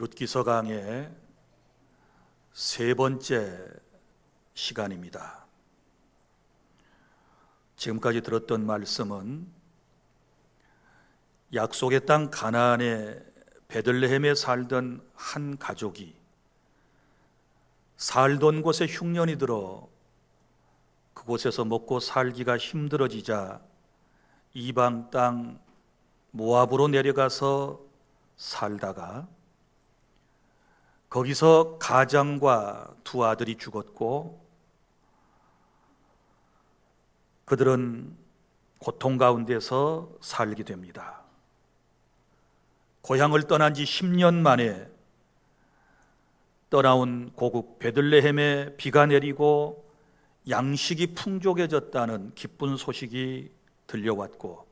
룻기서 강의 세 번째 시간입니다. 지금까지 들었던 말씀은 약속의 땅 가나안의 베들레헴에 살던 한 가족이 살던 곳에 흉년이 들어 그곳에서 먹고 살기가 힘들어지자 이방 땅 모압으로 내려가서 살다가 거기서 가장과 두 아들이 죽었고 그들은 고통 가운데서 살게 됩니다. 고향을 떠난 지 10년 만에 떠나온 고국 베들레헴에 비가 내리고 양식이 풍족해졌다는 기쁜 소식이 들려왔고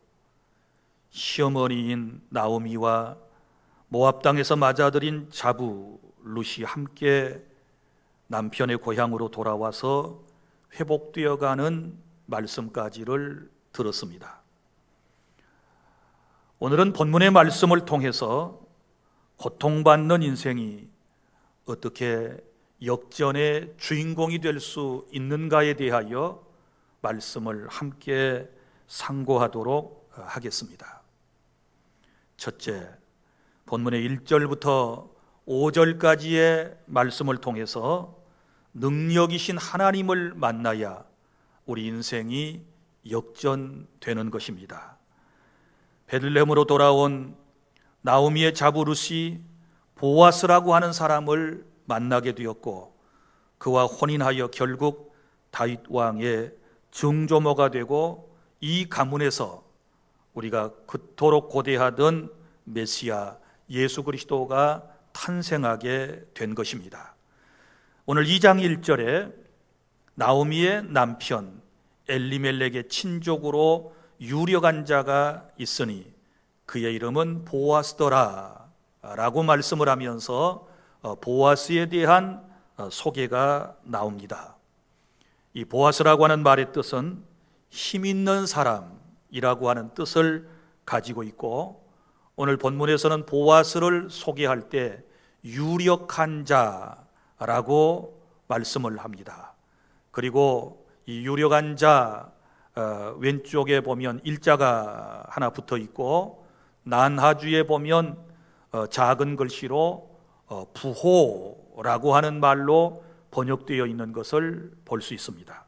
시어머니인 나오미와 모압 땅에서 맞아들인 자부 룻이 함께 남편의 고향으로 돌아와서 회복되어가는 말씀까지를 들었습니다. 오늘은 본문의 말씀을 통해서 고통받는 인생이 어떻게 역전의 주인공이 될 수 있는가에 대하여 말씀을 함께 상고하도록 하겠습니다. 첫째, 본문의 1절부터 5절까지의 말씀을 통해서 능력이신 하나님을 만나야 우리 인생이 역전되는 것입니다. 베들레헴으로 돌아온 나오미의 자부 룻이 보아스라고 하는 사람을 만나게 되었고 그와 혼인하여 결국 다윗 왕의 증조모가 되고 이 가문에서 우리가 그토록 고대하던 메시아 예수 그리스도가 탄생하게 된 것입니다. 오늘 2장 1절에 나오미의 남편 엘리멜렉의 친족으로 유력한 자가 있으니 그의 이름은 보아스더라 라고 말씀을 하면서 보아스에 대한 소개가 나옵니다. 이 보아스라고 하는 말의 뜻은 힘 있는 사람이라고 하는 뜻을 가지고 있고 오늘 본문에서는 보아스를 소개할 때 유력한 자라고 말씀을 합니다. 그리고 이 유력한 자 왼쪽에 보면 일자가 하나 붙어 있고 난하주에 보면 작은 글씨로 부호라고 하는 말로 번역되어 있는 것을 볼 수 있습니다.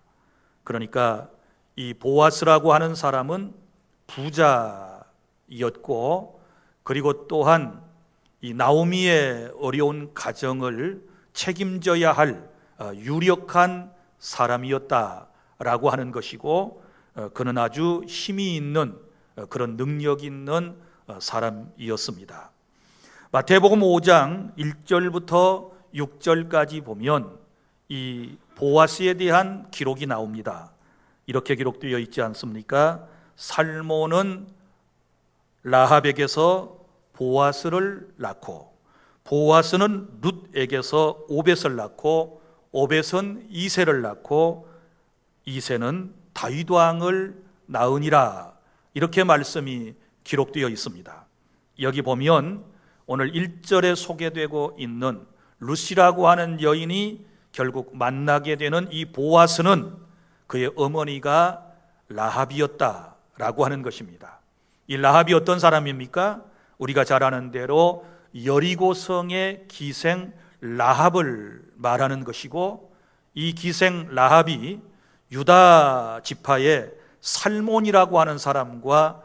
그러니까 이 보아스라고 하는 사람은 부자였고 그리고 또한 이 나오미의 어려운 가정을 책임져야 할 유력한 사람이었다라고 하는 것이고 그는 아주 힘이 있는 그런 능력 있는 사람이었습니다. 마태복음 5장 1절부터 6절까지 보면 이 보아스에 대한 기록이 나옵니다. 이렇게 기록되어 있지 않습니까? 살몬은 라합에게서 보아스를 낳고 보아스는 룻에게서 오벳을 낳고 오벳은 이새를 낳고 이새는 다윗 왕을 낳으니라 이렇게 말씀이 기록되어 있습니다. 여기 보면 오늘 1절에 소개되고 있는 룻이라고 하는 여인이 결국 만나게 되는 이 보아스는 그의 어머니가 라합이었다라고 하는 것입니다. 이 라합이 어떤 사람입니까? 우리가 잘 아는 대로 여리고성의 기생 라합을 말하는 것이고 이 기생 라합이 유다 지파의 살몬이라고 하는 사람과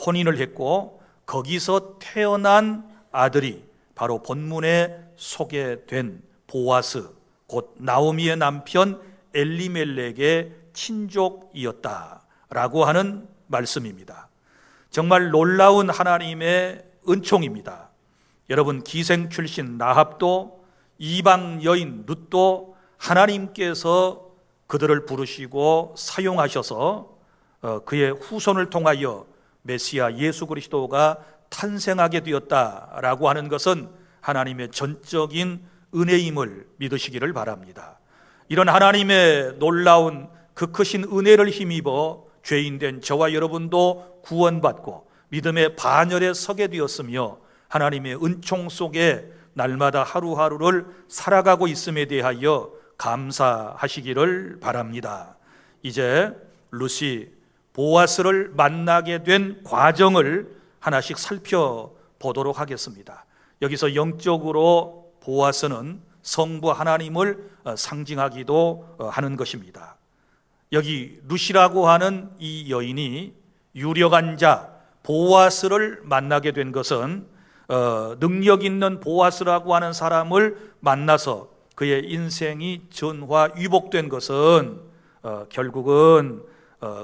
혼인을 했고 거기서 태어난 아들이 바로 본문에 소개된 보아스 곧 나오미의 남편 엘리멜렉의 친족이었다라고 하는 말씀입니다. 정말 놀라운 하나님의 은총입니다. 여러분 기생 출신 라합도 이방 여인 룻도 하나님께서 그들을 부르시고 사용하셔서 그의 후손을 통하여 메시아 예수 그리스도가 탄생하게 되었다라고 하는 것은 하나님의 전적인 은혜임을 믿으시기를 바랍니다. 이런 하나님의 놀라운 그 크신 은혜를 힘입어 죄인된 저와 여러분도 구원받고 믿음의 반열에 서게 되었으며 하나님의 은총 속에 날마다 하루하루를 살아가고 있음에 대하여 감사하시기를 바랍니다. 이제 루시 보아스를 만나게 된 과정을 하나씩 살펴보도록 하겠습니다. 여기서 영적으로 보아스는 성부 하나님을 상징하기도 하는 것입니다. 여기 루시라고 하는 이 여인이 유력한 자 보아스를 만나게 된 것은 능력 있는 보아스라고 하는 사람을 만나서 그의 인생이 전화위복된 것은 결국은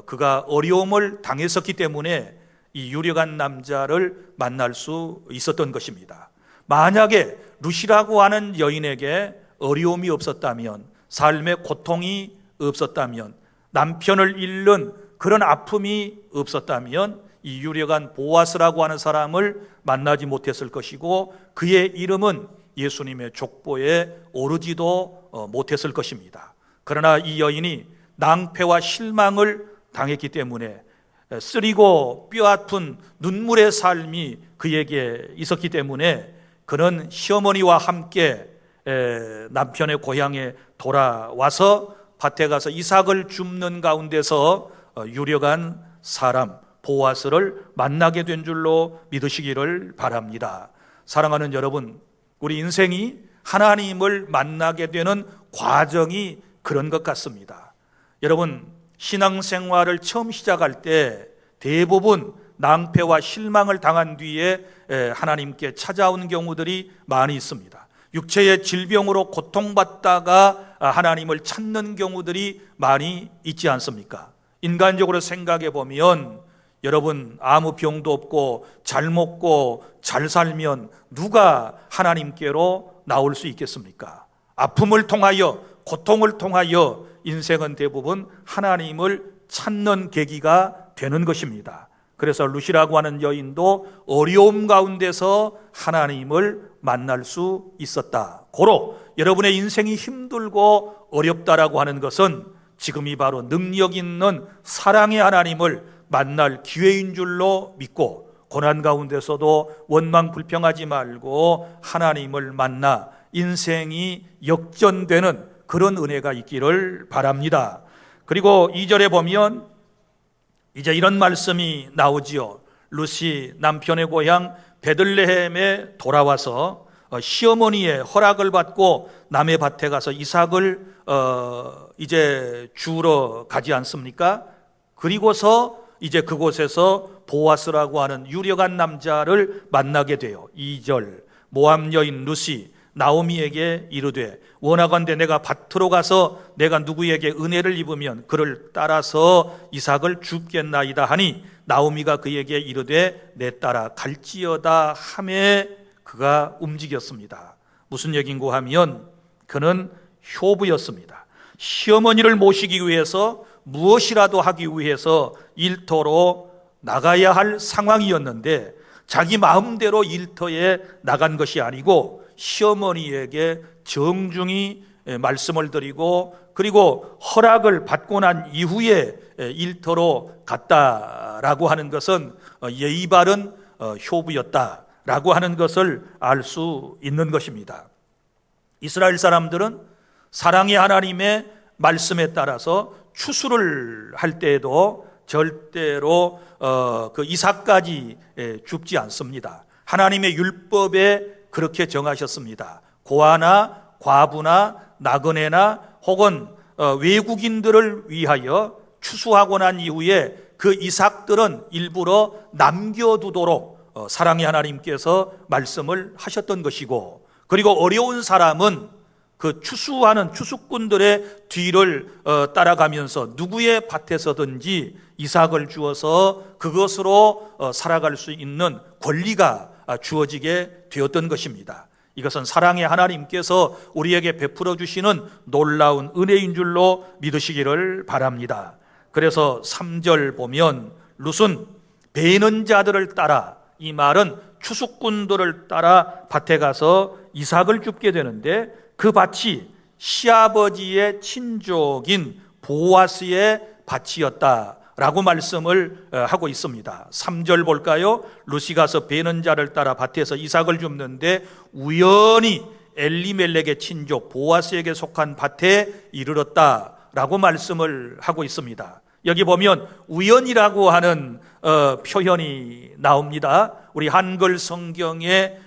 그가 어려움을 당했었기 때문에 이 유력한 남자를 만날 수 있었던 것입니다. 만약에 루시라고 하는 여인에게 어려움이 없었다면, 삶의 고통이 없었다면, 남편을 잃는 그런 아픔이 없었다면 이 유력한 보아스라고 하는 사람을 만나지 못했을 것이고 그의 이름은 예수님의 족보에 오르지도 못했을 것입니다. 그러나 이 여인이 낭패와 실망을 당했기 때문에 쓰리고 뼈아픈 눈물의 삶이 그에게 있었기 때문에 그는 시어머니와 함께 남편의 고향에 돌아와서 밭에 가서 이삭을 줍는 가운데서 유력한 사람 보아스를 만나게 된 줄로 믿으시기를 바랍니다. 사랑하는 여러분, 우리 인생이 하나님을 만나게 되는 과정이 그런 것 같습니다. 여러분, 신앙생활을 처음 시작할 때 대부분 낭패와 실망을 당한 뒤에 하나님께 찾아온 경우들이 많이 있습니다. 육체의 질병으로 고통받다가 하나님을 찾는 경우들이 많이 있지 않습니까? 인간적으로 생각해 보면 여러분, 아무 병도 없고 잘 먹고 잘 살면 누가 하나님께로 나올 수 있겠습니까? 아픔을 통하여, 고통을 통하여 인생은 대부분 하나님을 찾는 계기가 되는 것입니다. 그래서 루시라고 하는 여인도 어려움 가운데서 하나님을 만날 수 있었다. 고로 여러분의 인생이 힘들고 어렵다라고 하는 것은 지금이 바로 능력 있는 사랑의 하나님을 만날 기회인 줄로 믿고, 고난 가운데서도 원망 불평하지 말고 하나님을 만나 인생이 역전되는 그런 은혜가 있기를 바랍니다. 그리고 2절에 보면 이제 이런 말씀이 나오지요. 루시 남편의 고향 베들레헴에 돌아와서 시어머니의 허락을 받고 남의 밭에 가서 이삭을 이제 주우러 가지 않습니까? 그리고서 이제 그곳에서 보아스라고 하는 유력한 남자를 만나게 돼요. 2절, 모압 여인 루시 나오미에게 이르되 원하건대 내가 밭으로 가서 내가 누구에게 은혜를 입으면 그를 따라서 이삭을 줍겠나이다 하니 나오미가 그에게 이르되 내 따라 갈지어다 하매 그가 움직였습니다. 무슨 얘긴고 하면 그는 효부였습니다. 시어머니를 모시기 위해서 무엇이라도 하기 위해서 일터로 나가야 할 상황이었는데 자기 마음대로 일터에 나간 것이 아니고 시어머니에게 정중히 말씀을 드리고 그리고 허락을 받고 난 이후에 일터로 갔다라고 하는 것은 예의 바른 효부였다라고 하는 것을 알 수 있는 것입니다. 이스라엘 사람들은 사랑의 하나님의 말씀에 따라서 추수를 할 때에도 절대로 그 이삭까지 줍지 않습니다. 하나님의 율법에 그렇게 정하셨습니다. 고아나 과부나 나그네나 혹은 외국인들을 위하여 추수하고 난 이후에 그 이삭들은 일부러 남겨두도록 사랑의 하나님께서 말씀을 하셨던 것이고, 그리고 어려운 사람은 그 추수하는 추수꾼들의 뒤를 따라가면서 누구의 밭에서든지 이삭을 주어서 그것으로 살아갈 수 있는 권리가 주어지게 되었던 것입니다. 이것은 사랑의 하나님께서 우리에게 베풀어 주시는 놀라운 은혜인 줄로 믿으시기를 바랍니다. 그래서 3절 보면 룻은 베는 자들을 따라, 이 말은 추수꾼들을 따라 밭에 가서 이삭을 줍게 되는데 그 밭이 시아버지의 친족인 보아스의 밭이었다 라고 말씀을 하고 있습니다. 3절 볼까요? 룻이 가서 베는 자를 따라 밭에서 이삭을 줍는데 우연히 엘리멜렉의 친족 보아스에게 속한 밭에 이르렀다 라고 말씀을 하고 있습니다. 여기 보면 우연이라고 하는 표현이 나옵니다. 우리 한글 성경에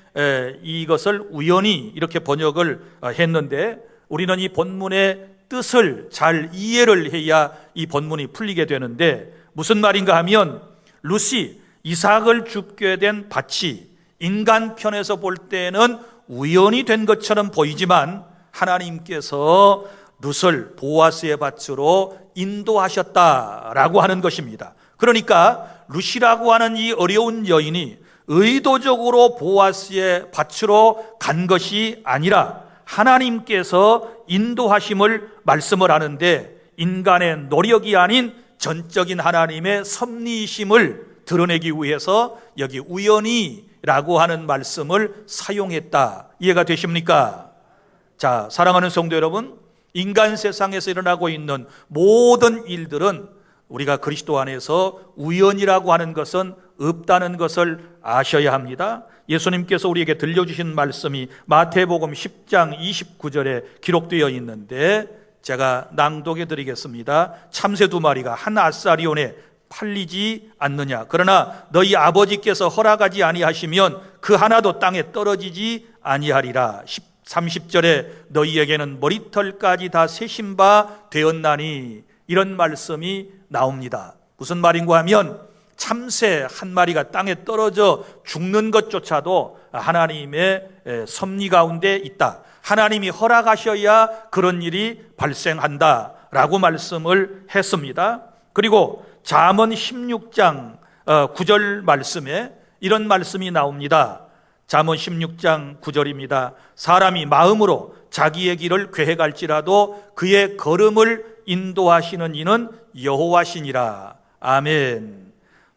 이것을 우연히 이렇게 번역을 했는데 우리는 이 본문의 뜻을 잘 이해를 해야 이 본문이 풀리게 되는데 무슨 말인가 하면 룻이 이삭을 줍게 된 밭이 인간 편에서 볼 때는 우연히 된 것처럼 보이지만 하나님께서 룻을 보아스의 밭으로 인도하셨다라고 하는 것입니다. 그러니까 룻이라고 하는 이 어려운 여인이 의도적으로 보아스의 밭으로 간 것이 아니라 하나님께서 인도하심을 말씀을 하는데 인간의 노력이 아닌 전적인 하나님의 섭리이심을 드러내기 위해서 여기 우연히라고 하는 말씀을 사용했다. 이해가 되십니까? 자, 사랑하는 성도 여러분, 인간 세상에서 일어나고 있는 모든 일들은 우리가 그리스도 안에서 우연이라고 하는 것은 없다는 것을 아셔야 합니다. 예수님께서 우리에게 들려주신 말씀이 마태복음 10장 29절에 기록되어 있는데 제가 낭독해 드리겠습니다. 참새 2마리가 한 아사리온에 팔리지 않느냐? 그러나 너희 아버지께서 허락하지 아니하시면 그 하나도 땅에 떨어지지 아니하리라. 30절에 너희에게는 머리털까지 다 세신 바 되었나니, 이런 말씀이 나옵니다. 무슨 말인가 하면 참새 한 마리가 땅에 떨어져 죽는 것조차도 하나님의 섭리 가운데 있다. 하나님이 허락하셔야 그런 일이 발생한다라고 말씀을 했습니다. 그리고 잠언 16장 9절 말씀에 이런 말씀이 나옵니다. 잠언 16장 9절입니다. 사람이 마음으로 자기의 길을 계획할지라도 그의 걸음을 인도하시는 이는 여호와시니라. 아멘.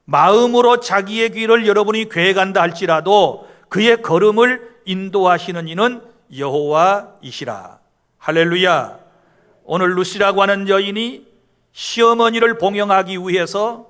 마음으로 자기의 길을 여러분이 계획한다 할지라도 그의 걸음을 인도하시는 이는 여호와이시라. 할렐루야. 오늘 룻이라고 하는 여인이 시어머니를 봉양하기 위해서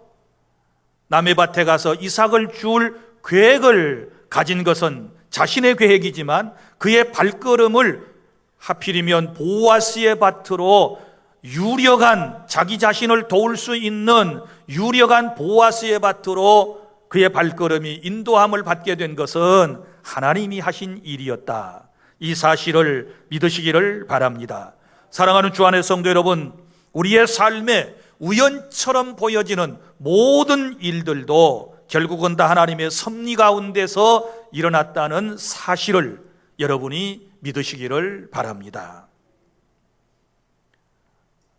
남의 밭에 가서 이삭을 줄 계획을 가진 것은 자신의 계획이지만 그의 발걸음을 하필이면 보아스의 밭으로 유력한, 자기 자신을 도울 수 있는 유력한 보아스의 밭으로 그의 발걸음이 인도함을 받게 된 것은 하나님이 하신 일이었다. 이 사실을 믿으시기를 바랍니다. 사랑하는 주 안의 성도 여러분, 우리의 삶에 우연처럼 보여지는 모든 일들도 결국은 다 하나님의 섭리 가운데서 일어났다는 사실을 여러분이 믿으시기를 바랍니다.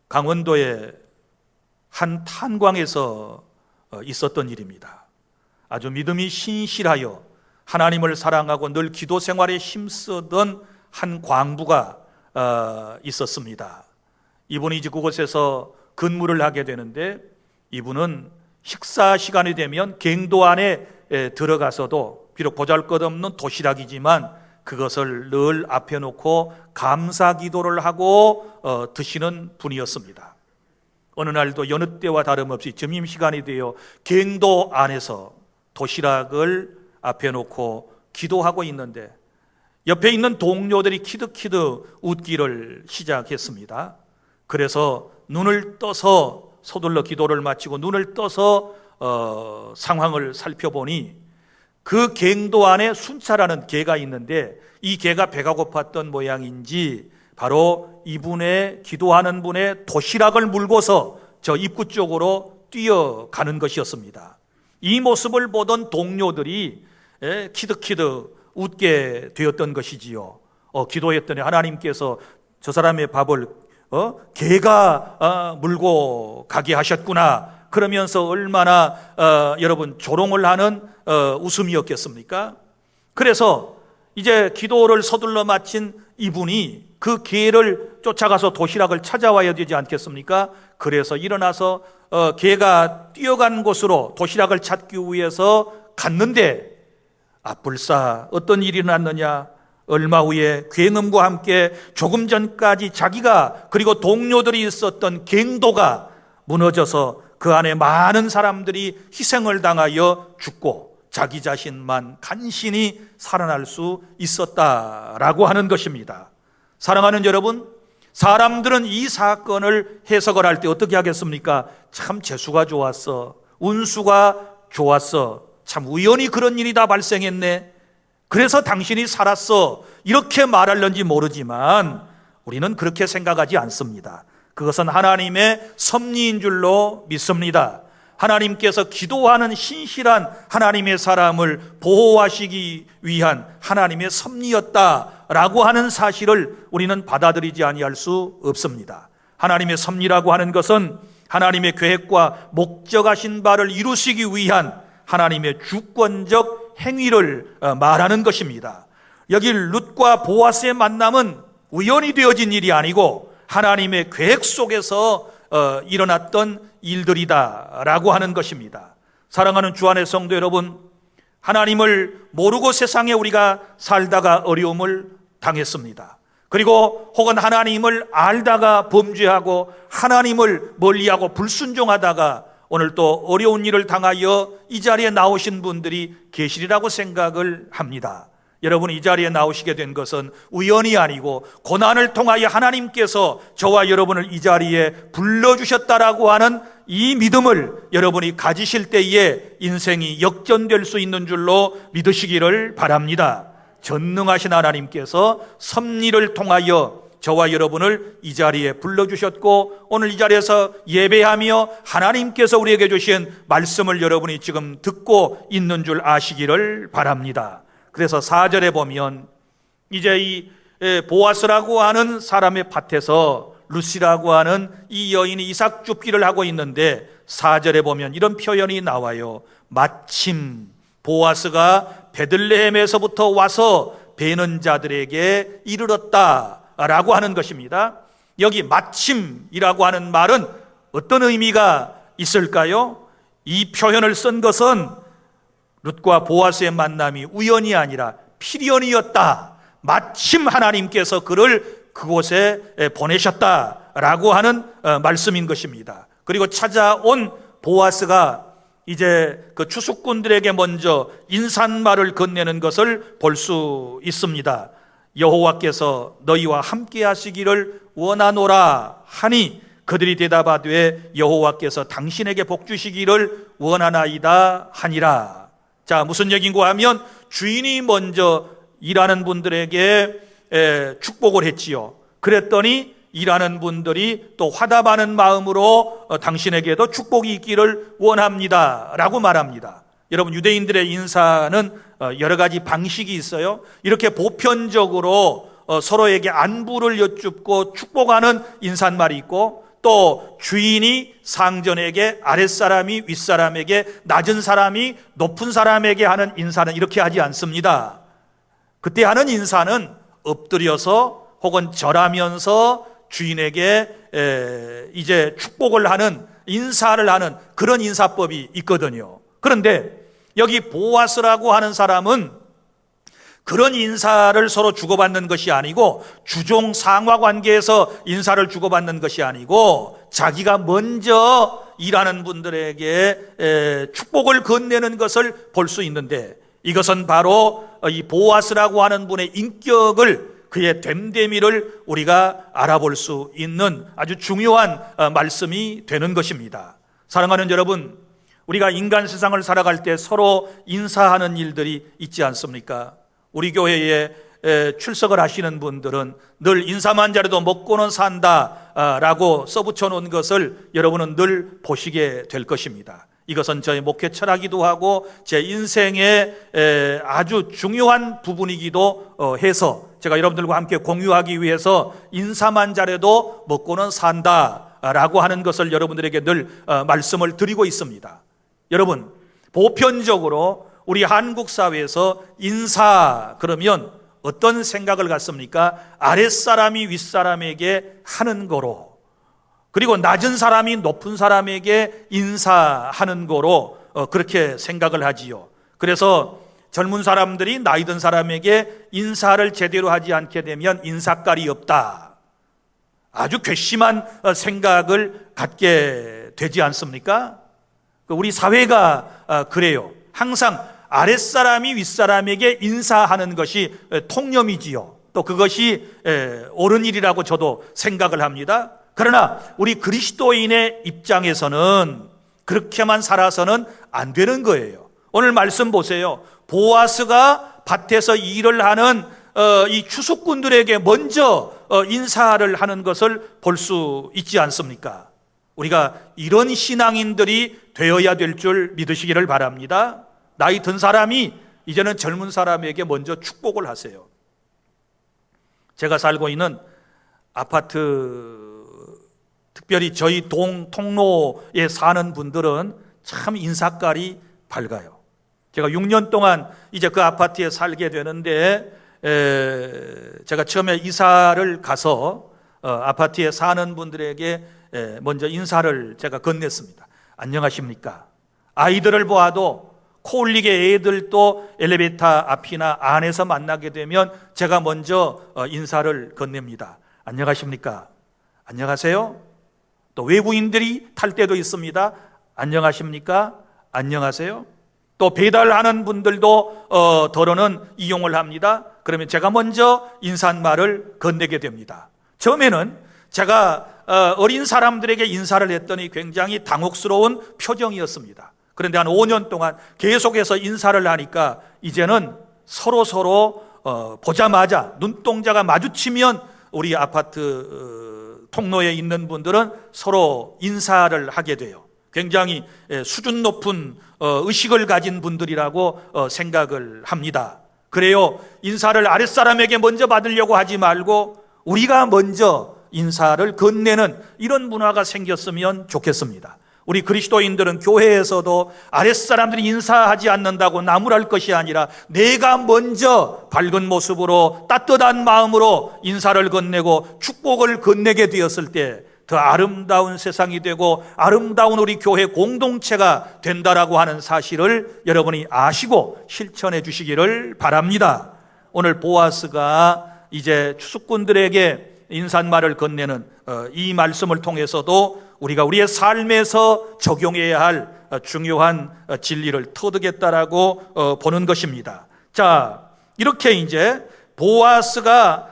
강원도의 한 탄광에서 있었던 일입니다. 아주 믿음이 신실하여 하나님을 사랑하고 늘 기도 생활에 힘쓰던 한 광부가 있었습니다. 이분이 이제 그곳에서 근무를 하게 되는데 이분은 식사 시간이 되면 갱도 안에 들어가서도 비록 보잘것없는 도시락이지만 그것을 늘 앞에 놓고 감사 기도를 하고 드시는 분이었습니다. 어느 날도 여느 때와 다름없이 점심시간이 되어 갱도 안에서 도시락을 앞에 놓고 기도하고 있는데 옆에 있는 동료들이 키득키득 웃기를 시작했습니다. 그래서 눈을 떠서 서둘러 기도를 마치고 눈을 떠서 상황을 살펴보니 그 갱도 안에 순차라는 개가 있는데 이 개가 배가 고팠던 모양인지 바로 이분의 기도하는 분의 도시락을 물고서 저 입구 쪽으로 뛰어가는 것이었습니다. 이 모습을 보던 동료들이 키득키득 웃게 되었던 것이지요. 기도했더니 하나님께서 저 사람의 밥을 개가 물고 가게 하셨구나 그러면서 얼마나 여러분 조롱을 하는 웃음이었겠습니까? 그래서 이제 기도를 서둘러 마친 이분이 그 개를 쫓아가서 도시락을 찾아와야 되지 않겠습니까? 그래서 일어나서 개가 뛰어간 곳으로 도시락을 찾기 위해서 갔는데 불사 어떤 일이 났느냐? 얼마 후에 굉음과 함께 조금 전까지 자기가 그리고 동료들이 있었던 갱도가 무너져서 그 안에 많은 사람들이 희생을 당하여 죽고 자기 자신만 간신히 살아날 수 있었다라고 하는 것입니다. 사랑하는 여러분, 사람들은 이 사건을 해석을 할 때 어떻게 하겠습니까? 참 재수가 좋았어, 운수가 좋았어, 참 우연히 그런 일이 다 발생했네, 그래서 당신이 살았어, 이렇게 말할는지 모르지만 우리는 그렇게 생각하지 않습니다. 그것은 하나님의 섭리인 줄로 믿습니다. 하나님께서 기도하는 신실한 하나님의 사람을 보호하시기 위한 하나님의 섭리였다라고 하는 사실을 우리는 받아들이지 아니할 수 없습니다. 하나님의 섭리라고 하는 것은 하나님의 계획과 목적하신 바를 이루시기 위한 하나님의 주권적 행위를 말하는 것입니다. 여기 룻과 보아스의 만남은 우연히 되어진 일이 아니고 하나님의 계획 속에서 일어났던 일들이다라고 하는 것입니다. 사랑하는 주 안의 성도 여러분, 하나님을 모르고 세상에 우리가 살다가 어려움을 당했습니다. 그리고 혹은 하나님을 알다가 범죄하고 하나님을 멀리하고 불순종하다가 오늘 또 어려운 일을 당하여 이 자리에 나오신 분들이 계시리라고 생각을 합니다. 여러분이 이 자리에 나오시게 된 것은 우연이 아니고 고난을 통하여 하나님께서 저와 여러분을 이 자리에 불러주셨다라고 하는 이 믿음을 여러분이 가지실 때에 인생이 역전될 수 있는 줄로 믿으시기를 바랍니다. 전능하신 하나님께서 섭리를 통하여 저와 여러분을 이 자리에 불러주셨고 오늘 이 자리에서 예배하며 하나님께서 우리에게 주신 말씀을 여러분이 지금 듣고 있는 줄 아시기를 바랍니다. 그래서 4절에 보면 이제 이 보아스라고 하는 사람의 밭에서 루시라고 하는 이 여인이 이삭 줍기를 하고 있는데 4절에 보면 이런 표현이 나와요. 마침 보아스가 베들레헴에서부터 와서 베는 자들에게 이르렀다라고 하는 것입니다. 여기 마침이라고 하는 말은 어떤 의미가 있을까요? 이 표현을 쓴 것은 룻과 보아스의 만남이 우연이 아니라 필연이었다. 마침 하나님께서 그를 그곳에 보내셨다라고 하는 말씀인 것입니다. 그리고 찾아온 보아스가 이제 그 추수꾼들에게 먼저 인사말을 건네는 것을 볼 수 있습니다. 여호와께서 너희와 함께 하시기를 원하노라 하니 그들이 대답하되 여호와께서 당신에게 복 주시기를 원하나이다 하니라. 자, 무슨 얘기인가 하면 주인이 먼저 일하는 분들에게 축복을 했지요. 그랬더니 일하는 분들이 또 화답하는 마음으로 당신에게도 축복이 있기를 원합니다 라고 말합니다. 여러분, 유대인들의 인사는 여러 가지 방식이 있어요. 이렇게 보편적으로 서로에게 안부를 여쭙고 축복하는 인사말이 있고, 또 주인이 상전에게 아랫사람이 윗사람에게, 낮은 사람이 높은 사람에게 하는 인사는 이렇게 하지 않습니다. 그때 하는 인사는 엎드려서 혹은 절하면서 주인에게 이제 축복을 하는, 인사를 하는 그런 인사법이 있거든요. 그런데 여기 보아스라고 하는 사람은 그런 인사를 서로 주고받는 것이 아니고, 주종 상하 관계에서 인사를 주고받는 것이 아니고, 자기가 먼저 일하는 분들에게 축복을 건네는 것을 볼 수 있는데, 이것은 바로 이 보아스라고 하는 분의 인격을, 그의 됨됨이를 우리가 알아볼 수 있는 아주 중요한 말씀이 되는 것입니다. 사랑하는 여러분, 우리가 인간 세상을 살아갈 때 서로 인사하는 일들이 있지 않습니까? 우리 교회에 출석을 하시는 분들은 늘 인사만 잘해도 먹고는 산다라고 써붙여 놓은 것을 여러분은 늘 보시게 될 것입니다. 이것은 저의 목회 철학이기도 하고 제 인생의 아주 중요한 부분이기도 해서 제가 여러분들과 함께 공유하기 위해서 인사만 잘해도 먹고는 산다라고 하는 것을 여러분들에게 늘 말씀을 드리고 있습니다. 여러분, 보편적으로 우리 한국 사회에서 인사 그러면 어떤 생각을 갖습니까? 아랫사람이 윗사람에게 하는 거로, 그리고 낮은 사람이 높은 사람에게 인사하는 거로 그렇게 생각을 하지요. 그래서 젊은 사람들이 나이 든 사람에게 인사를 제대로 하지 않게 되면 인사깔이 없다, 아주 괘씸한 생각을 갖게 되지 않습니까? 우리 사회가 그래요. 항상 아랫사람이 윗사람에게 인사하는 것이 통념이지요. 또 그것이 옳은 일이라고 저도 생각을 합니다. 그러나 우리 그리스도인의 입장에서는 그렇게만 살아서는 안 되는 거예요. 오늘 말씀 보세요. 보아스가 밭에서 일을 하는 이 추수꾼들에게 먼저 인사를 하는 것을 볼 수 있지 않습니까? 우리가 이런 신앙인들이 되어야 될 줄 믿으시기를 바랍니다. 나이 든 사람이 이제는 젊은 사람에게 먼저 축복을 하세요. 제가 살고 있는 아파트, 특별히 저희 통로에 사는 분들은 참 인사깔이 밝아요. 제가 6년 동안 이제 그 아파트에 살게 되는데 제가 처음에 이사를 가서 아파트에 사는 분들에게 먼저 인사를 제가 건넸습니다. 안녕하십니까? 아이들을 보아도 코올리게 애들도 엘리베이터 앞이나 안에서 만나게 되면 제가 먼저 인사를 건넵니다. 안녕하십니까? 안녕하세요? 또 외국인들이 탈 때도 있습니다. 안녕하십니까? 안녕하세요? 또 배달하는 분들도 더러는 이용을 합니다. 그러면 제가 먼저 인사말을 건네게 됩니다. 처음에는 제가 어린 사람들에게 인사를 했더니 굉장히 당혹스러운 표정이었습니다. 그런데 한 5년 동안 계속해서 인사를 하니까 이제는 서로 보자마자 눈동자가 마주치면 우리 아파트 통로에 있는 분들은 서로 인사를 하게 돼요. 굉장히 수준 높은 의식을 가진 분들이라고 생각을 합니다. 그래요. 인사를 아랫사람에게 먼저 받으려고 하지 말고 우리가 먼저 인사를 건네는 이런 문화가 생겼으면 좋겠습니다. 우리 그리스도인들은 교회에서도 아랫사람들이 인사하지 않는다고 나무랄 것이 아니라 내가 먼저 밝은 모습으로 따뜻한 마음으로 인사를 건네고 축복을 건네게 되었을 때 더 아름다운 세상이 되고 아름다운 우리 교회 공동체가 된다라고 하는 사실을 여러분이 아시고 실천해 주시기를 바랍니다. 오늘 보아스가 이제 추수꾼들에게 인사말을 건네는 이 말씀을 통해서도 우리가 우리의 삶에서 적용해야 할 중요한 진리를 터득했다라고 보는 것입니다. 자, 이렇게 이제 보아스가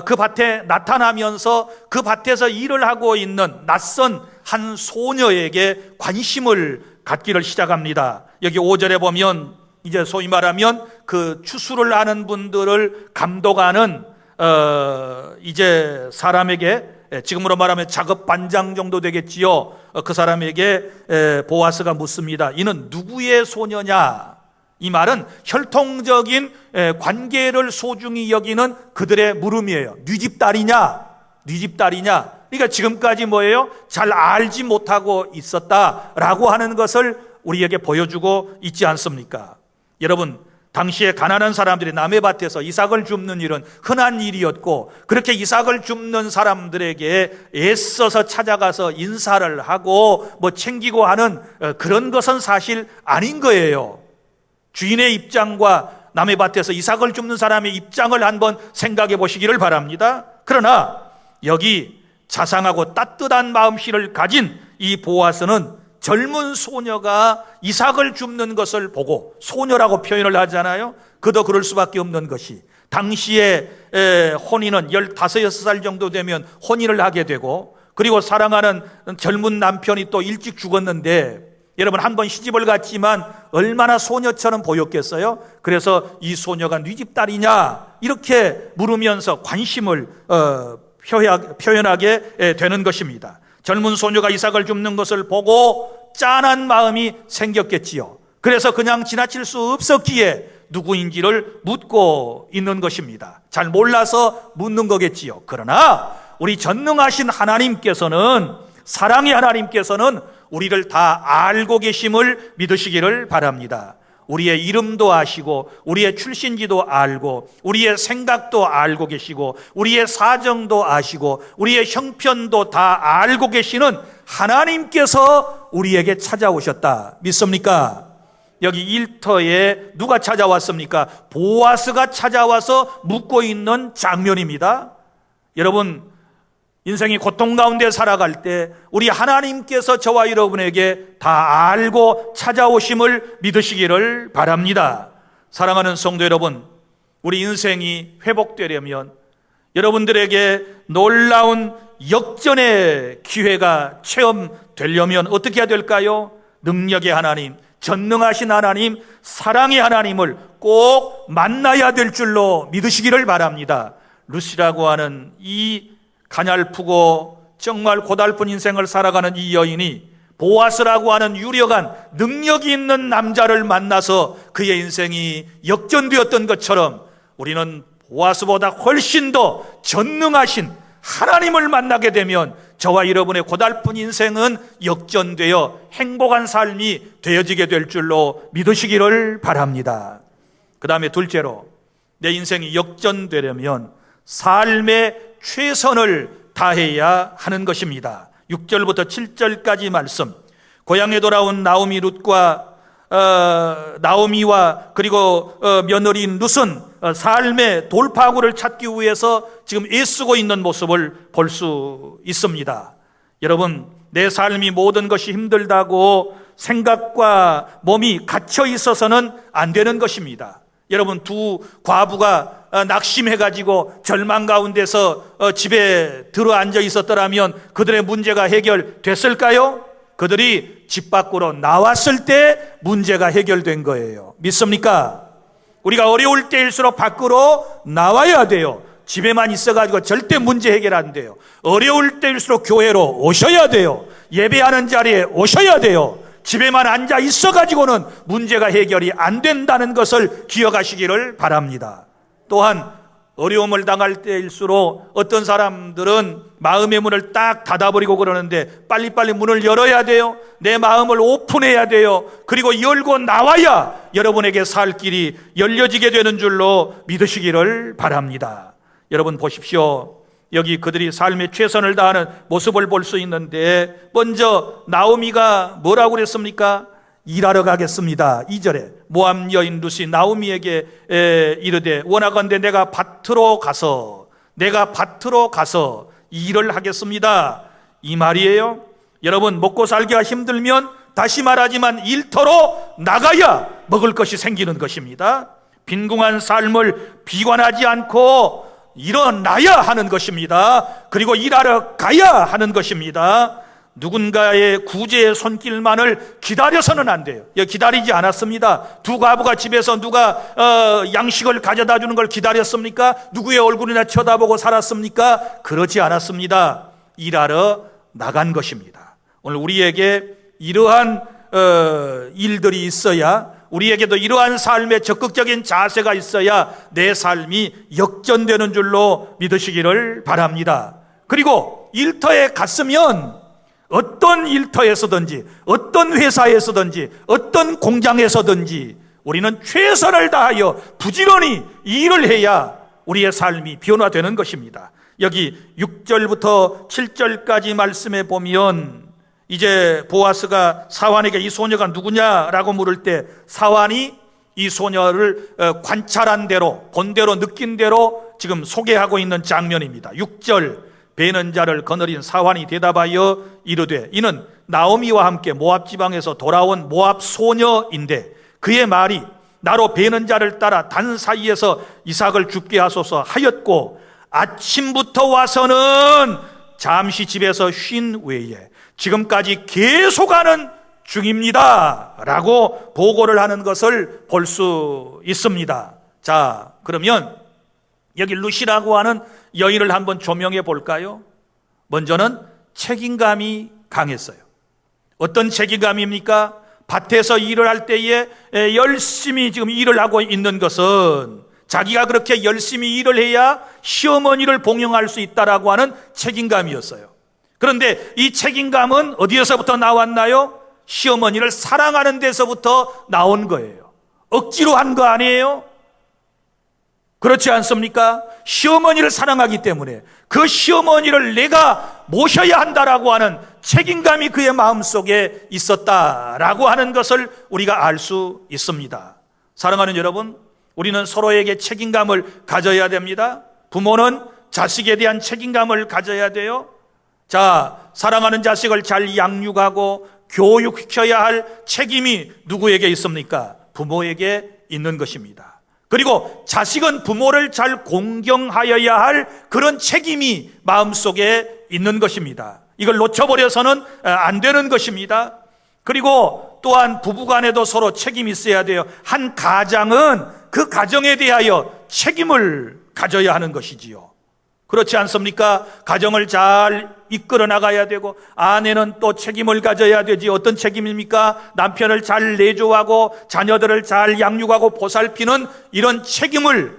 그 밭에 나타나면서 그 밭에서 일을 하고 있는 낯선 한 소녀에게 관심을 갖기를 시작합니다. 여기 5절에 보면 이제 소위 말하면 그 추수를 하는 분들을 감독하는 이제 사람에게, 지금으로 말하면 작업 반장 정도 되겠지요. 그 사람에게 보아스가 묻습니다. 이는 누구의 소녀냐? 이 말은 혈통적인 관계를 소중히 여기는 그들의 물음이에요. 네 집 딸이냐? 네 집 딸이냐? 그러니까 지금까지 뭐예요? 잘 알지 못하고 있었다라고 하는 것을 우리에게 보여주고 있지 않습니까? 여러분, 당시에 가난한 사람들이 남의 밭에서 이삭을 줍는 일은 흔한 일이었고, 그렇게 이삭을 줍는 사람들에게 애써서 찾아가서 인사를 하고 뭐 챙기고 하는 그런 것은 사실 아닌 거예요. 주인의 입장과 남의 밭에서 이삭을 줍는 사람의 입장을 한번 생각해 보시기를 바랍니다. 그러나 여기 자상하고 따뜻한 마음씨를 가진 이 보아스는 젊은 소녀가 이삭을 줍는 것을 보고, 소녀라고 표현을 하잖아요. 그도 그럴 수밖에 없는 것이, 당시에 혼인은 15, 16살 정도 되면 혼인을 하게 되고, 그리고 사랑하는 젊은 남편이 또 일찍 죽었는데, 여러분 한 번 시집을 갔지만 얼마나 소녀처럼 보였겠어요? 그래서 이 소녀가 네 집 딸이냐? 이렇게 물으면서 관심을 표현하게 되는 것입니다. 젊은 소녀가 이삭을 줍는 것을 보고 짠한 마음이 생겼겠지요. 그래서 그냥 지나칠 수 없었기에 누구인지를 묻고 있는 것입니다. 잘 몰라서 묻는 거겠지요. 그러나 우리 전능하신 하나님께서는, 사랑의 하나님께서는 우리를 다 알고 계심을 믿으시기를 바랍니다. 우리의 이름도 아시고 우리의 출신지도 알고 우리의 생각도 알고 계시고 우리의 사정도 아시고 우리의 형편도 다 알고 계시는 하나님께서 우리에게 찾아오셨다. 믿습니까? 여기 일터에 누가 찾아왔습니까? 보아스가 찾아와서 묻고 있는 장면입니다. 여러분, 인생이 고통 가운데 살아갈 때 우리 하나님께서 저와 여러분에게 다 알고 찾아오심을 믿으시기를 바랍니다. 사랑하는 성도 여러분, 우리 인생이 회복되려면 여러분들에게 놀라운 역전의 기회가 체험되려면 어떻게 해야 될까요? 능력의 하나님, 전능하신 하나님, 사랑의 하나님을 꼭 만나야 될 줄로 믿으시기를 바랍니다. 루시라고 하는 이 가냘프고 정말 고달픈 인생을 살아가는 이 여인이 보아스라고 하는 유력한 능력이 있는 남자를 만나서 그의 인생이 역전되었던 것처럼 우리는 보아스보다 훨씬 더 전능하신 하나님을 만나게 되면 저와 여러분의 고달픈 인생은 역전되어 행복한 삶이 되어지게 될 줄로 믿으시기를 바랍니다. 그 다음에 둘째로, 내 인생이 역전되려면 삶의 최선을 다해야 하는 것입니다. 6절부터 7절까지 말씀, 고향에 돌아온 나오미 룻과 나오미와 그리고 며느리인 룻은 삶의 돌파구를 찾기 위해서 지금 애쓰고 있는 모습을 볼 수 있습니다. 여러분, 내 삶이 모든 것이 힘들다고 생각과 몸이 갇혀 있어서는 안 되는 것입니다. 여러분, 두 과부가 낙심해가지고 절망 가운데서 집에 들어앉아 있었더라면 그들의 문제가 해결됐을까요? 그들이 집 밖으로 나왔을 때 문제가 해결된 거예요. 믿습니까? 우리가 어려울 때일수록 밖으로 나와야 돼요. 집에만 있어가지고 절대 문제 해결 안 돼요. 어려울 때일수록 교회로 오셔야 돼요. 예배하는 자리에 오셔야 돼요. 집에만 앉아 있어가지고는 문제가 해결이 안 된다는 것을 기억하시기를 바랍니다. 또한 어려움을 당할 때일수록 어떤 사람들은 마음의 문을 딱 닫아버리고 그러는데 빨리빨리 문을 열어야 돼요. 내 마음을 오픈해야 돼요. 그리고 열고 나와야 여러분에게 살 길이 열려지게 되는 줄로 믿으시기를 바랍니다. 여러분 보십시오. 여기 그들이 삶의 최선을 다하는 모습을 볼 수 있는데, 먼저 나오미가 뭐라고 그랬습니까? 일하러 가겠습니다. 2절에 모압 여인 룻이 나오미에게 이르되 원하건대 내가 밭으로 가서 일을 하겠습니다. 이 말이에요. 여러분, 먹고 살기가 힘들면 다시 말하지만 일터로 나가야 먹을 것이 생기는 것입니다. 빈궁한 삶을 비관하지 않고 일어나야 하는 것입니다. 그리고 일하러 가야 하는 것입니다. 누군가의 구제의 손길만을 기다려서는 안 돼요. 기다리지 않았습니다. 두 과부가 집에서 누가 양식을 가져다 주는 걸 기다렸습니까? 누구의 얼굴이나 쳐다보고 살았습니까? 그러지 않았습니다. 일하러 나간 것입니다. 오늘 우리에게 이러한 일들이 있어야, 우리에게도 이러한 삶의 적극적인 자세가 있어야 내 삶이 역전되는 줄로 믿으시기를 바랍니다. 그리고 일터에 갔으면 어떤 일터에서든지 어떤 회사에서든지 어떤 공장에서든지 우리는 최선을 다하여 부지런히 일을 해야 우리의 삶이 변화되는 것입니다. 여기 6절부터 7절까지 말씀해 보면 이제 보아스가 사환에게 이 소녀가 누구냐라고 물을 때 사환이 이 소녀를 관찰한 대로, 본 대로, 느낀 대로 지금 소개하고 있는 장면입니다. 6절, 베는 자를 거느린 사환이 대답하여 이르되 이는 나오미와 함께 모압 지방에서 돌아온 모압 소녀인데 그의 말이 나로 베는 자를 따라 단 사이에서 이삭을 죽게 하소서 하였고 아침부터 와서는 잠시 집에서 쉰 외에 지금까지 계속하는 중입니다 라고 보고를 하는 것을 볼 수 있습니다. 자, 그러면 여기 룻이라고 하는 여인을 한번 조명해 볼까요? 먼저는 책임감이 강했어요. 어떤 책임감입니까? 밭에서 일을 할 때에 열심히 지금 일을 하고 있는 것은 자기가 그렇게 열심히 일을 해야 시어머니를 봉양할 수 있다라고 하는 책임감이었어요. 그런데 이 책임감은 어디에서부터 나왔나요? 시어머니를 사랑하는 데서부터 나온 거예요. 억지로 한 거 아니에요? 그렇지 않습니까? 시어머니를 사랑하기 때문에 그 시어머니를 내가 모셔야 한다라고 하는 책임감이 그의 마음속에 있었다라고 하는 것을 우리가 알 수 있습니다. 사랑하는 여러분, 우리는 서로에게 책임감을 가져야 됩니다. 부모는 자식에 대한 책임감을 가져야 돼요. 자, 사랑하는 자식을 잘 양육하고 교육시켜야 할 책임이 누구에게 있습니까? 부모에게 있는 것입니다. 그리고 자식은 부모를 잘 공경하여야 할 그런 책임이 마음속에 있는 것입니다. 이걸 놓쳐버려서는 안 되는 것입니다. 그리고 또한 부부간에도 서로 책임이 있어야 돼요. 한 가장은 그 가정에 대하여 책임을 가져야 하는 것이지요. 그렇지 않습니까? 가정을 잘 이끌어 나가야 되고, 아내는 또 책임을 가져야 되지. 어떤 책임입니까? 남편을 잘 내조하고 자녀들을 잘 양육하고 보살피는 이런 책임을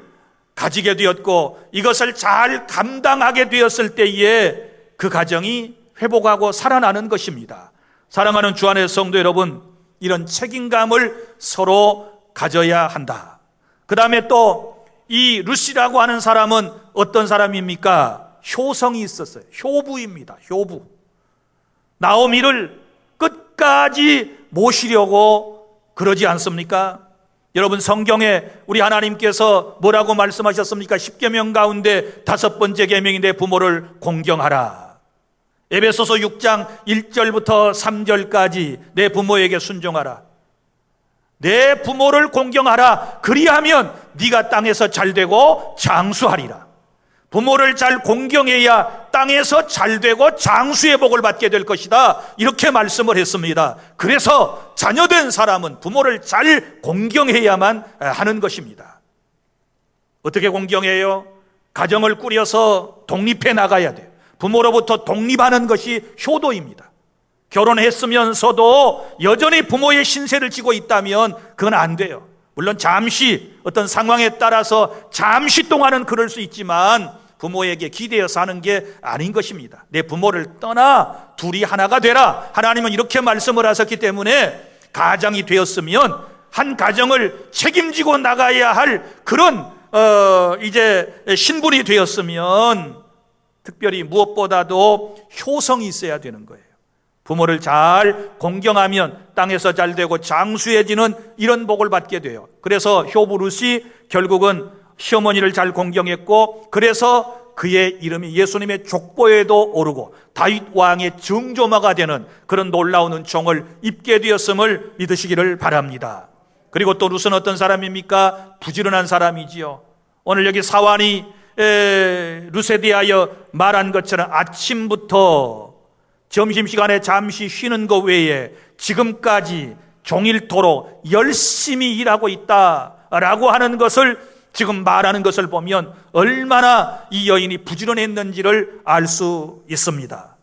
가지게 되었고, 이것을 잘 감당하게 되었을 때에 그 가정이 회복하고 살아나는 것입니다. 사랑하는 주 안의 성도 여러분, 이런 책임감을 서로 가져야 한다. 그 다음에 또 이 룻이라고 하는 사람은 어떤 사람입니까? 효성이 있었어요. 효부입니다. 효부. 나오미를 끝까지 모시려고 그러지 않습니까? 여러분, 성경에 우리 하나님께서 뭐라고 말씀하셨습니까? 10계명 가운데 5번째 계명인데 부모를 공경하라. 에베소서 6장 1절부터 3절까지 내 부모에게 순종하라. 내 부모를 공경하라. 그리하면 네가 땅에서 잘되고 장수하리라. 부모를 잘 공경해야 땅에서 잘되고 장수의 복을 받게 될 것이다. 이렇게 말씀을 했습니다. 그래서 자녀된 사람은 부모를 잘 공경해야만 하는 것입니다. 어떻게 공경해요? 가정을 꾸려서 독립해 나가야 돼요. 부모로부터 독립하는 것이 효도입니다. 결혼했으면서도 여전히 부모의 신세를 지고 있다면 그건 안 돼요. 물론 잠시 어떤 상황에 따라서 잠시 동안은 그럴 수 있지만 부모에게 기대어서 하는 게 아닌 것입니다. 내 부모를 떠나 둘이 하나가 되라. 하나님은 이렇게 말씀을 하셨기 때문에 가장이 되었으면 한 가정을 책임지고 나가야 할 그런 이제 신분이 되었으면 특별히 무엇보다도 효성이 있어야 되는 거예요. 부모를 잘 공경하면 땅에서 잘 되고 장수해지는 이런 복을 받게 돼요. 그래서 효부 룻이 결국은 시어머니를 잘 공경했고, 그래서 그의 이름이 예수님의 족보에도 오르고 다윗 왕의 증조모가 되는 그런 놀라운 은총을 입게 되었음을 믿으시기를 바랍니다. 그리고 또 룻은 어떤 사람입니까? 부지런한 사람이지요. 오늘 여기 사환이 룻에 대하여 말한 것처럼 아침부터 점심시간에 잠시 쉬는 것 외에 지금까지 종일토록 열심히 일하고 있다라고 하는 것을 지금 말하는 것을 보면 얼마나 이 여인이 부지런했는지를 알 수 있습니다.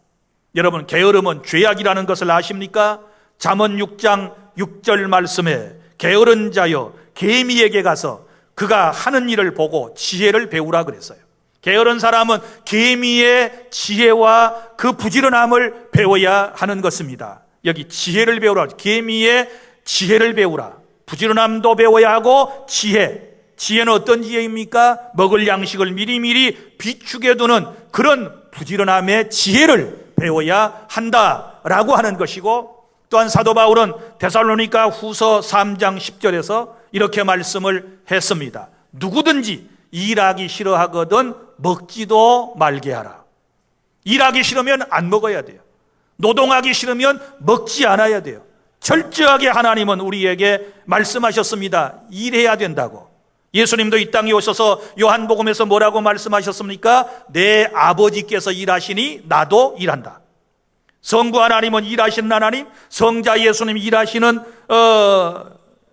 여러분, 게으름은 죄악이라는 것을 아십니까? 잠언 6장 6절 말씀에 게으른 자여 개미에게 가서 그가 하는 일을 보고 지혜를 배우라 그랬어요. 게으른 사람은 개미의 지혜와 그 부지런함을 배워야 하는 것입니다. 여기 지혜를 배우라. 개미의 지혜를 배우라. 부지런함도 배워야 하고 지혜는 어떤 지혜입니까? 먹을 양식을 미리미리 비축해 두는 그런 부지런함의 지혜를 배워야 한다라고 하는 것이고, 또한 사도 바울은 데살로니가 후서 3장 10절에서 이렇게 말씀을 했습니다. 누구든지 일하기 싫어하거든 먹지도 말게 하라. 일하기 싫으면 안 먹어야 돼요. 노동하기 싫으면 먹지 않아야 돼요. 철저하게 하나님은 우리에게 말씀하셨습니다. 일해야 된다고. 예수님도 이 땅에 오셔서 요한복음에서 뭐라고 말씀하셨습니까? 내 아버지께서 일하시니 나도 일한다. 성부 하나님은 일하시는 하나님, 성자 예수님 일하시는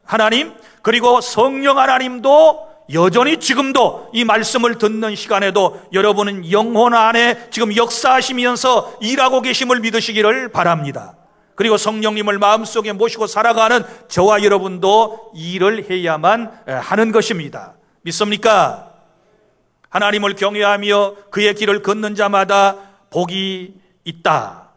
하나님, 그리고 성령 하나님도 여전히 지금도 이 말씀을 듣는 시간에도 여러분은 영혼 안에 지금 역사하시면서 일하고 계심을 믿으시기를 바랍니다. 그리고 성령님을 마음속에 모시고 살아가는 저와 여러분도 일을 해야만 하는 것입니다. 믿습니까? 하나님을 경외하며 그의 길을 걷는 자마다 복이 있다.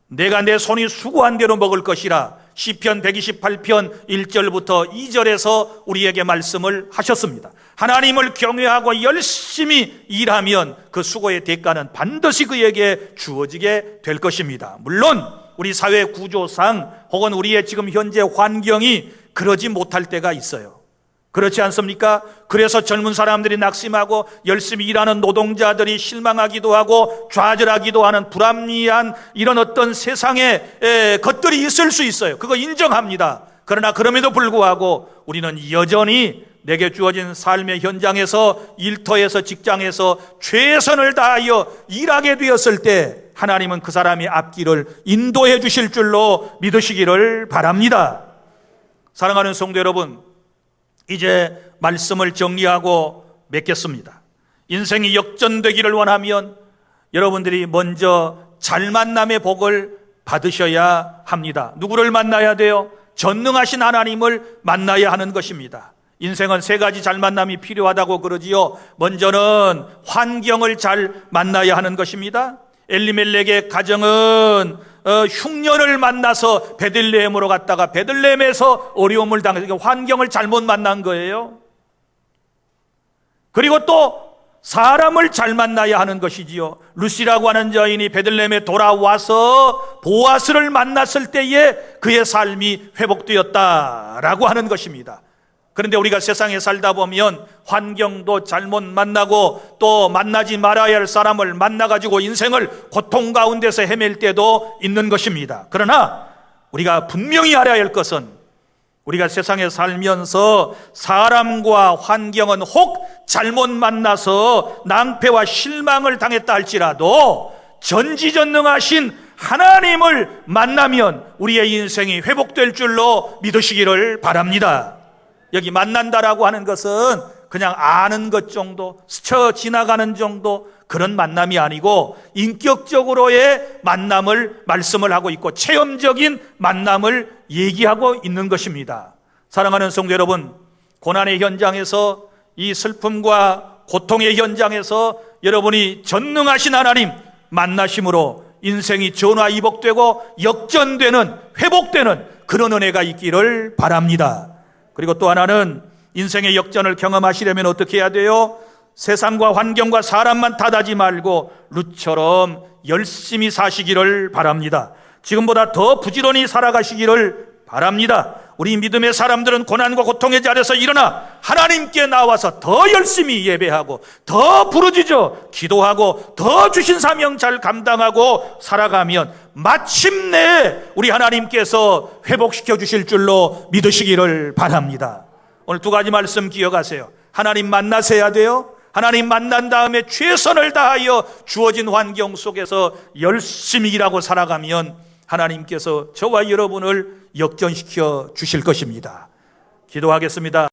내가 내 손이 수고한 대로 먹을 것이라. 시편 128편 1절부터 2절에서 우리에게 말씀을 하셨습니다. 하나님을 경외하고 열심히 일하면 그 수고의 대가는 반드시 그에게 주어지게 될 것입니다. 물론 우리 사회 구조상 혹은 우리의 지금 현재 환경이 그러지 못할 때가 있어요. 그렇지 않습니까? 그래서 젊은 사람들이 낙심하고 열심히 일하는 노동자들이 실망하기도 하고 좌절하기도 하는 불합리한 이런 어떤 세상의 것들이 있을 수 있어요. 그거 인정합니다. 그러나 그럼에도 불구하고 우리는 여전히 내게 주어진 삶의 현장에서, 일터에서, 직장에서 최선을 다하여 일하게 되었을 때 하나님은 그 사람의 앞길을 인도해 주실 줄로 믿으시기를 바랍니다. 사랑하는 성도 여러분, 이제 말씀을 정리하고 맺겠습니다. 인생이 역전되기를 원하면 여러분들이 먼저 잘 만남의 복을 받으셔야 합니다. 누구를 만나야 돼요? 전능하신 하나님을 만나야 하는 것입니다. 인생은 세 가지 잘 만남이 필요하다고 그러지요. 먼저는 환경을 잘 만나야 하는 것입니다. 엘리멜렉의 가정은 흉년을 만나서 베들레헴으로 갔다가 베들레헴에서 어려움을 당해서 환경을 잘못 만난 거예요. 그리고 또 사람을 잘 만나야 하는 것이지요. 루시라고 하는 여인이 베들레헴에 돌아와서 보아스를 만났을 때에 그의 삶이 회복되었다라고 하는 것입니다. 그런데 우리가 세상에 살다 보면 환경도 잘못 만나고 또 만나지 말아야 할 사람을 만나가지고 인생을 고통 가운데서 헤맬 때도 있는 것입니다. 그러나 우리가 분명히 알아야 할 것은 우리가 세상에 살면서 사람과 환경은 혹 잘못 만나서 낭패와 실망을 당했다 할지라도 전지전능하신 하나님을 만나면 우리의 인생이 회복될 줄로 믿으시기를 바랍니다. 여기 만난다라고 하는 것은 그냥 아는 것 정도, 스쳐 지나가는 정도 그런 만남이 아니고 인격적으로의 만남을 말씀을 하고 있고 체험적인 만남을 얘기하고 있는 것입니다. 사랑하는 성도 여러분, 고난의 현장에서 이 슬픔과 고통의 현장에서 여러분이 전능하신 하나님 만나심으로 인생이 전화위복되고 역전되는, 회복되는 그런 은혜가 있기를 바랍니다. 그리고 또 하나는 인생의 역전을 경험하시려면 어떻게 해야 돼요? 세상과 환경과 사람만 탓하지 말고 룻처럼 열심히 사시기를 바랍니다. 지금보다 더 부지런히 살아가시기를 바랍니다. 우리 믿음의 사람들은 고난과 고통의 자리에서 일어나 하나님께 나와서 더 열심히 예배하고 더 부르짖어 기도하고 더 주신 사명 잘 감당하고 살아가면 마침내 우리 하나님께서 회복시켜 주실 줄로 믿으시기를 바랍니다. 오늘 두 가지 말씀 기억하세요. 하나님 만나셔야 돼요. 하나님 만난 다음에 최선을 다하여 주어진 환경 속에서 열심히 일하고 살아가면 하나님께서 저와 여러분을 역전시켜 주실 것입니다. 기도하겠습니다.